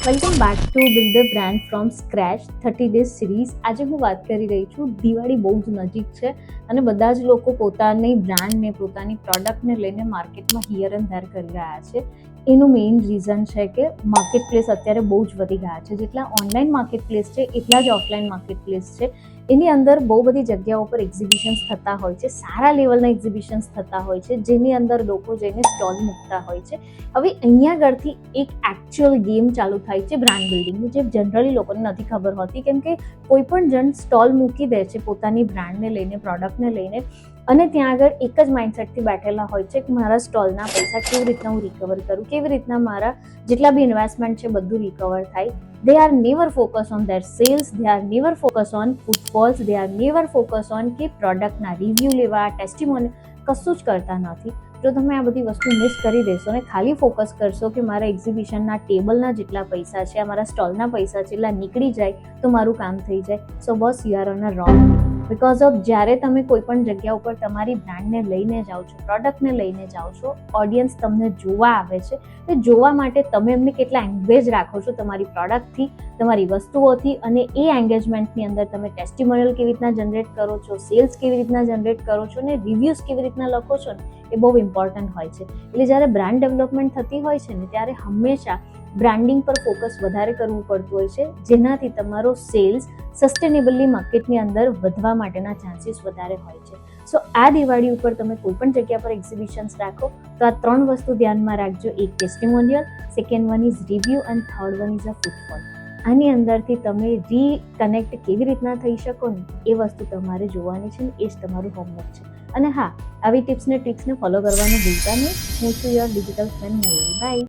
Welcome back to build the brand from scratch 30 days series. આજે હું વાત કરી રહી છું. દિવાળી બહુ જ નજીક છે અને બધા જ લોકો પોતાની બ્રાન્ડને, પોતાની પ્રોડક્ટને લઈને માર્કેટમાં હિયર એન્ડ ધેર કરી રહ્યા છે. એનું મેઇન રીઝન છે કે માર્કેટ પ્લેસ અત્યારે બહુ જ વધી ગયા છે. જેટલા ઓનલાઈન માર્કેટ પ્લેસ છે એટલા જ ઓફલાઈન માર્કેટ પ્લેસ છે. એની અંદર બહુ બધી જગ્યાઓ પર એક્ઝિબિશન્સ થતા હોય છે, સારા લેવલના એક્ઝિબિશન્સ થતા હોય છે, જેની અંદર લોકો જઈને સ્ટોલ મૂકતા હોય છે. હવે અહીંયા આગળથી એક એકચ્યુઅલ ગેમ ચાલુ થાય છે બ્રાન્ડ બિલ્ડિંગની, જે જનરલી લોકોને નથી ખબર હોતી. કેમ કે કોઈ પણ જણ સ્ટોલ મૂકી દે છે પોતાની બ્રાન્ડને લઈને, પ્રોડક્ટને લઈને, અને ત્યાં આગળ એક જ માઇન્ડસેટથી બેઠેલા હોય છે કે મારા સ્ટોલના પૈસા કેવી રીતના હું રિકવર કરું, કેવી રીતના મારા જેટલા બી ઇન્વેસ્ટમેન્ટ છે બધું રિકવર થાય. They are never focused on their sales, they are never focused on footfalls, they are never focused on કે પ્રોડક્ટના રિવ્યૂ લેવા, ટેસ્ટિમોની, કશું જ કરતા નથી. જો તમે આ બધી વસ્તુ મિસ કરી દેશો ને ખાલી ફોકસ કરશો કે મારા એક્ઝિબિશનના ટેબલના જેટલા પૈસા છે, મારા સ્ટોલના પૈસા છે એટલા નીકળી જાય તો મારું કામ થઈ જાય, સો બસ you are on a wrong. Because of જ્યારે તમે કોઈ પણ જગ્યા ઉપર તમારી બ્રાન્ડને લઈને જાઓ છો, પ્રોડક્ટને લઈને જાઓ છો, ઓડિયન્સ તમને જોવા આવે છે. તો જોવા માટે તમે એમને કેટલા એન્ગેજ રાખો છો તમારી પ્રોડક્ટથી, તમારી વસ્તુઓથી, અને એ એન્ગેજમેન્ટની અંદર તમે ટેસ્ટિમોનિયલ કેવી રીતના જનરેટ કરો છો, સેલ્સ કેવી રીતના જનરેટ કરો છો, અને રિવ્યૂઝ કેવી રીતના લખો છો ને, એ બહુ ઇમ્પોર્ટન્ટ હોય છે. એટલે જ્યારે બ્રાન્ડ ડેવલપમેન્ટ થતી હોય છે ને, ત્યારે હંમેશા બ્રાન્ડિંગ પર ફોકસ વધારે કરવું પડતું હોય છે, જેનાથી તમારો સેલ્સ સસ્ટેનેબલી માર્કેટની અંદર વધવા માટેના ચાન્સીસ વધારે હોય છે. સો આ દિવાળી ઉપર તમે કોઈ પણ જગ્યા પર એક્ઝિબિશન્સ રાખો તો આ 3 વસ્તુ ધ્યાનમાં રાખજો. એક testimonial, second one is review, અને third one is a footfall. આની અંદરથી તમે રીકનેક્ટ કેવી રીતના થઈ શકો ને એ વસ્તુ તમારે જોવાની છે ને એ જ તમારું હોમવર્ક છે. અને હા, આવી ટિપ્સને ટ્રિક્સને ફોલો કરવાનું ભૂલતા નહીં. હું છું your digital friend Mayuri. By.